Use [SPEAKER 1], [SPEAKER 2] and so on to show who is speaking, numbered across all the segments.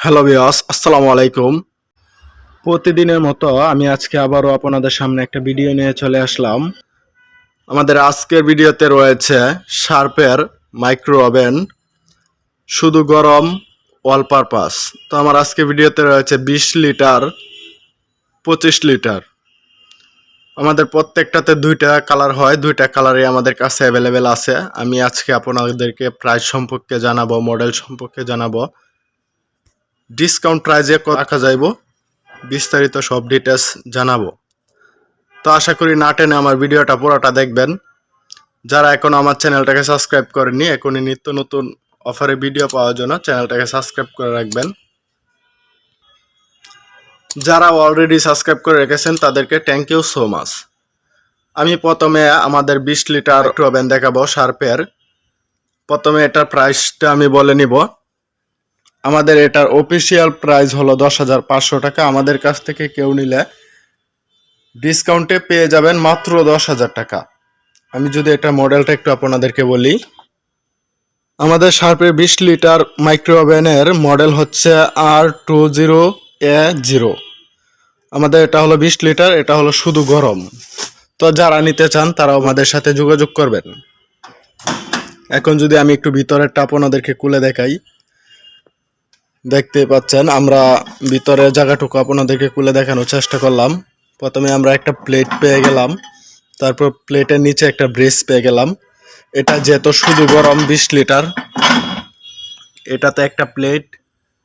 [SPEAKER 1] Hello viewers, আসসালামু আলাইকুম। প্রতিদিনের মতো আমি আজকে আবারও আপনাদের সামনে একটা ভিডিও নিয়ে চলে আসলাম। আমাদের আজকের ভিডিওতে রয়েছে শার্পের মাইক্রো ওভেন, শুধু গরম, অল পারপাস। তো আমার আজকে ভিডিওতে রয়েছে 20 লিটার, 25 লিটার। আমাদের প্রত্যেকটাতে দুইটা কালার হয়, দুইটা কালারই আমাদের কাছে অ্যাভেলেবেল আছে। আমি আজকে আপনাদেরকে প্রাইস সম্পর্কে জানাবো, মডেল সম্পর্কে জানাবো, ডিসকাউন্ট প্রাইজে রাখা যাইব, বিস্তারিত সব ডিটেলস জানাবো। তো আশা করি না টেনে আমার ভিডিওটা পুরোটা দেখবেন। যারা এখনো আমার চ্যানেলটাকে সাবস্ক্রাইব করেননি, এখনই নিত্য নতুন অফারে ভিডিও পাওয়ার জন্য চ্যানেলটাকে সাবস্ক্রাইব করে রাখবেন। যারা অলরেডি সাবস্ক্রাইব করে রেখেছেন তাদেরকে থ্যাংক ইউ সো মাচ। আমি প্রথমে আমাদের 20 লিটার ওভেন দেখাবো শার্পের। প্রথমে এটার প্রাইসটা আমি বলে নিব। আমাদের এটার অফিসিয়াল প্রাইস হলো 10,500 টাকা। আমাদের কাছ থেকে কেউ নিলে ডিসকাউন্টে পেয়ে যাবেন মাত্র 10,000 টাকা। আমি যদি এটা মডেলটা একটু আপনাদেরকে বলি, আমাদের শার্পের 20 লিটার মাইক্রো ওভেনের মডেল হচ্ছে r-84a0। আমাদের এটা হলো 20 লিটার, এটা হলো শুধু গরম। তো যারা নিতে চান তারাও আমাদের সাথে যোগাযোগ করবেন। এখন যদি আমি একটু ভিতরেরটা আপনাদেরকে খুলে দেখাই, দেখতে পাচ্ছেন আমরা ভিতরের জায়গাটুকু আপনাদেরকে খুলে দেখানোর চেষ্টা করলাম। প্রথমে আমরা একটা প্লেট পেয়ে গেলাম, তারপর প্লেটের নিচে একটা ব্রেস পেয়ে গেলাম। এটা যেহেতু শুধু গরম 20 লিটার, এটাতে একটা প্লেট,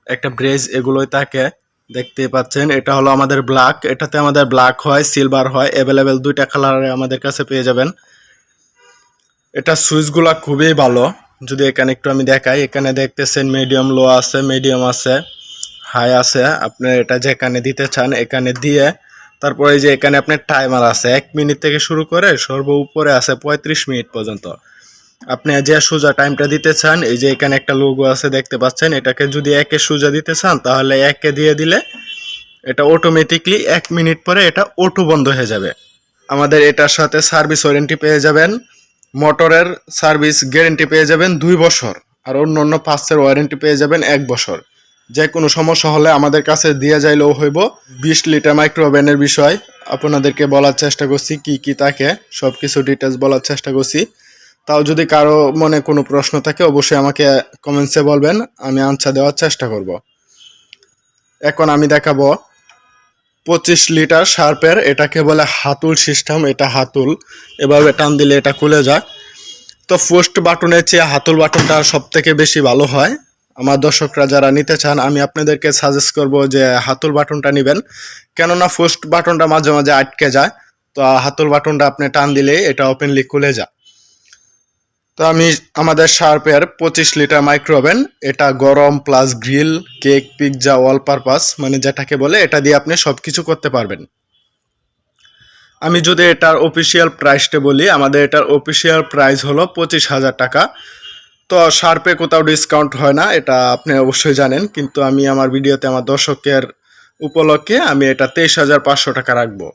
[SPEAKER 1] একটা ব্রেস এগুলোই থাকে, দেখতে পাচ্ছেন। এটা হলো আমাদের ব্ল্যাক, এটাতে আমাদের ব্ল্যাক হয়, সিলভার হয়, অ্যাভেলেবেল দুইটা কালারে আমাদের কাছে পেয়ে যাবেন। এটা সুইচগুলো খুবই ভালো। যদি এখানে একটু আমি দেখাই, এখানে দেখতেছেন মিডিয়াম লো আছে, মিডিয়াম আছে, হাই আছে। আপনি এটা যেখানে দিতে চান এখানে দিয়ে, তারপরে এই যে এখানে আপনার টাইমার আছে, 1 মিনিট থেকে শুরু করে সর্ব উপরে আছে 35 মিনিট পর্যন্ত। আপনি যে সোজা টাইমটা দিতে চান, এই যে এখানে একটা লোগো আছে দেখতে পাচ্ছেন, এটাকে যদি একে সোজা দিতে চান তাহলে একে দিয়ে দিলে এটা অটোমেটিকলি 1 মিনিট পরে এটা অটো বন্ধ হয়ে যাবে। আমাদের এটার সাথে সার্ভিস ওয়ারেন্টি পেয়ে যাবেন, মোটরের সার্ভিস গ্যারেন্টি পেয়ে যাবেন 2 বছর, আর অন্য অন্য পার্টসের ওয়ারেন্টি পেয়ে যাবেন 1 বছর। যে কোনো সমস্যা হলে আমাদের কাছে দিয়ে যাইলেও হইব। 20 লিটার মাইক্রো ওভেনের বিষয় আপনাদেরকে বলার চেষ্টা করছি, কি কি থাকে সব কিছু ডিটেলস বলার চেষ্টা করছি। তাও যদি কারো মনে কোনো প্রশ্ন থাকে অবশ্যই আমাকে কমেন্টসে বলবেন, আমি আনসার দেওয়ার চেষ্টা করব। এখন আমি দেখাবো 25 লিটার শার্পের, এটাকে বলে হাতুল সিস্টেম। এটা হাতুল, এভাবে টান দিলে এটা খুলে যায়। তো পোস্ট বাটনের চেয়ে হাতুল বাটনটা সব থেকে বেশি ভালো হয়। আমার দর্শকরা যারা নিতে চান আমি আপনাদেরকে সাজেস্ট করব যে হাতুল বাটনটা নেবেন, কেননা পোস্ট বাটনটা মাঝে মাঝে আটকে যায়। তো হাতুল বাটনটা আপনি টান দিলে এটা ওপেনলি খুলে যায়। তো আমি আমাদের শার্পের 25 লিটার মাইক্রো ওভেন, এটা গরম plus grill, cake, pizza, all purpose, মানে যেটাকে বলে, এটা দিয়ে আপনি সব কিছু করতে পারবেন। আমি যদি এটার অফিসিয়াল প্রাইসটা বলি, আমাদের এটার অফিসিয়াল প্রাইস হলো 25,000 টাকা। তো শার্পে কোথাও ডিসকাউন্ট হয় না, এটা আপনি অবশ্যই জানেন, কিন্তু আমি আমার ভিডিওতে আমার দর্শকের উপলক্ষে আমি এটা 23,500 টাকা রাখবো।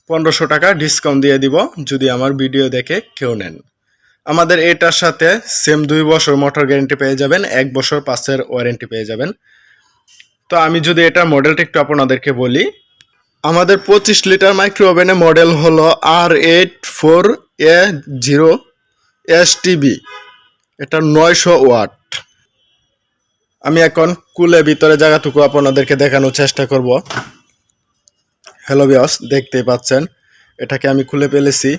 [SPEAKER 1] 1500 টাকা ডিসকাউন্ট দিয়ে দিব যদি আমার ভিডিও দেখে কেউ নেন। আমাদের এটার সাথে সেম 2 বছর মোটর গ্যারেন্টি পেয়ে যাবেন, 1 বছর পার্টসের ওয়ারেন্টি পেয়ে যাবেন। তো আমি যদি এটার মডেলটা একটু আপনাদেরকে বলি, আমাদের 25 লিটার মাইক্রো ওভেনের মডেল হলো r-84a0 STB, এটা 900 ওয়াট। আমি এখন কুলে ভিতরে জায়গাটুকু আপনাদেরকে দেখানোর চেষ্টা করব। হ্যালো ভিউয়ার্স, দেখতেই পাচ্ছেন এটাকে আমি খুলে ফেলেছি।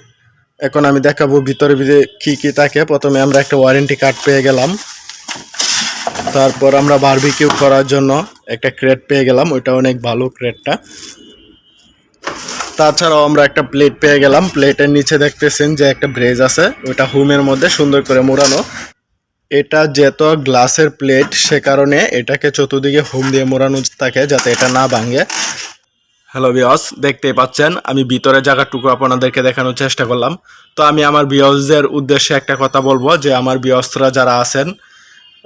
[SPEAKER 1] এখন আমি দেখাবো ভিতরে কি কি থাকে। প্রথমে আমরা একটা ওয়ারেন্টি কার্ড পেয়ে গেলাম, তারপর আমরা বারবিকিউ করার জন্য একটা ক্রেট পেয়ে গেলাম, ওইটা অনেক ভালো ক্রেটটা। তাছাড়াও আমরা একটা প্লেট পেয়ে গেলাম, প্লেটের নিচে দেখতেছেন যে একটা ব্রেজ আছে, ওইটা হুমের মধ্যে সুন্দর করে মোড়ানো। এটা যেহেতু গ্লাসের প্লেট সে কারণে এটাকে চতুর্দিকে হুম দিয়ে মোড়ানো থাকে যাতে এটা না ভাঙে। হ্যালো ভিউয়ার্স, দেখতেই পাচ্ছেন আমি ভিতরে জায়গাটুকু আপনাদেরকে দেখানোর চেষ্টা করলাম। তো আমি আমার ভিউয়ার্সদের উদ্দেশ্যে একটা কথা বলবো যে আমার ভিউয়ার্সরা যারা আছেন,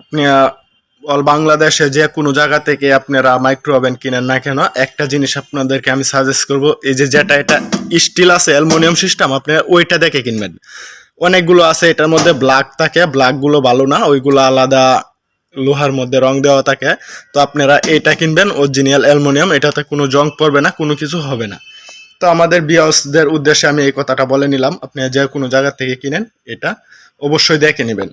[SPEAKER 1] আপনি অল বাংলাদেশে যে কোনো জায়গা থেকে আপনারা মাইক্রো ওভেন কিনেন না কেন, একটা জিনিস আপনাদেরকে আমি সাজেস্ট করব, এই যে যেটা এটা স্টিল আছে অ্যালুমিনিয়াম সিস্টেম, আপনি ওইটা দেখে কিনবেন। অনেকগুলো আছে এটার মধ্যে ব্ল্যাক থাকে, ব্ল্যাকগুলো ভালো না, ওইগুলো আলাদা লোহার মধ্যে রং দেওয়া থাকে। তো আপনারা এটা কিনবেন অরিজিনাল অ্যালুমিনিয়াম, এটাতে কোনো জং পড়বে না, কোনো কিছু হবে না। তো আমাদের ভিউয়ার্সদের উদ্দেশ্যে আমি এই কথাটা বলে নিলাম, আপনি যে কোনো জায়গা থেকে কিনেন এটা অবশ্যই দেখে নেবেন।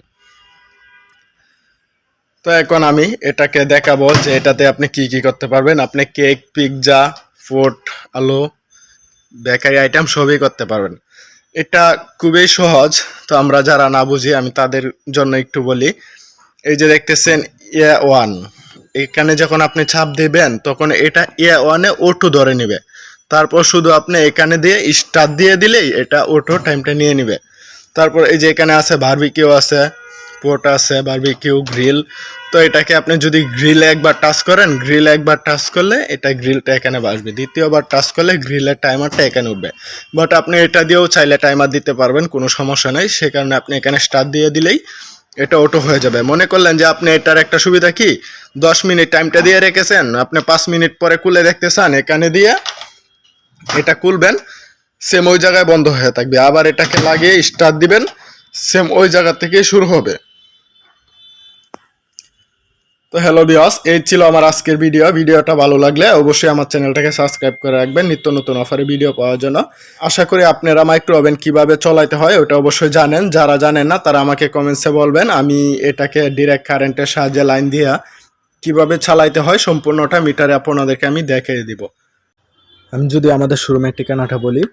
[SPEAKER 1] তো এখন আমি এটাকে দেখাবো যে এটাতে আপনি কি কি করতে পারবেন। আপনি কেক, পিৎজা, ফুড, আলু, বেকারি আইটেম সবই করতে পারবেন। এটা খুবই সহজ। তো আমরা যারা না বুঝি আমি তাদের জন্য একটু বলি। এই যে দেখতেছেন A1, এখানে যখন আপনি চাপ দিবেন তখন এটা A1-এ অটো ধরে নেবে। তারপর শুধু আপনি এখানে দিয়ে স্টার্ট দিয়ে দিলেই এটা অটো টাইমটা নিয়ে নেবে। তারপর এই যে এখানে আছে বারবিকিউ আছে, পোর্ট আছে, বারবিকিউ, গ্রিল। তো এটাকে আপনি যদি গ্রিলে একবার টাচ করেন, গ্রিলে একবার টাচ করলে এটা গ্রিলটা এখানে বাসবে, দ্বিতীয়বার টাচ করলে গ্রিলের টাইমারটা এখানে উঠবে। বাট আপনি এটা দিয়েও চাইলে টাইমার দিতে পারবেন, কোনো সমস্যা নেই। সে কারণে আপনি এখানে স্টার্ট দিয়ে দিলেই এটা অটো হয়ে যাবে। মনে করলেন যে আপনি এটার একটা সুবিধা কি, 10 মিনিট টাইমটা দিয়ে রেখেছেন, আপনি 5 মিনিট পরে খুলে দেখতে চান, এখানে দিয়ে এটা খুলবেন, সেম ওই জায়গায় বন্ধ হয়ে থাকবে। আবার এটাকে লাগিয়ে স্টার্ট দিবেন, সেম ওই জায়গা থেকেই শুরু হবে। তো হ্যালো ভিউয়ার্স, এই ছিল আমার আজকের ভিডিওটা ভালো লাগলে অবশ্যই আমার চ্যানেলটাকে সাবস্ক্রাইব করে রাখবেন নিত্য নতুন অফারে ভিডিও পাওয়ার জন্য। আশা করি আপনারা মাইক্রো ওভেন কীভাবে চালাতে হয় ওটা অবশ্যই জানেন। যারা জানেন না তারা আমাকে কমেন্টসে বলবেন, আমি এটাকে ডিরেক্ট কারেন্টের সাহায্যে লাইন দিয়ে কীভাবে চালাইতে হয় সম্পূর্ণটা মিটারে আপনাদেরকে আমি দেখিয়ে দিব। আমি যদি আমাদের শোরুমের ঠিকানাটা বলি,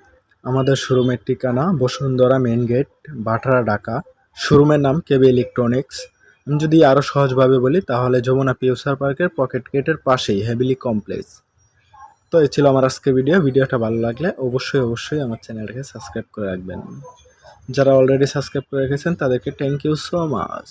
[SPEAKER 1] আমাদের শোরুমের ঠিকানা বসুন্ধরা মেন গেট, বাটরা, ঢাকা। শোরুমের নাম কেবি ইলেকট্রনিক্স। আমি যদি আরও সহজভাবে বলি তাহলে যমুনা পিউসার পার্কের পকেট গেটের পাশেই হেভিলি কমপ্লেক্স। তো এই ছিল আমার আজকের ভিডিওটা ভালো লাগলে অবশ্যই আমার চ্যানেলটাকে সাবস্ক্রাইব করে রাখবেন। যারা অলরেডি সাবস্ক্রাইব করে রেখেছেন তাদেরকে থ্যাংক ইউ সো মাচ।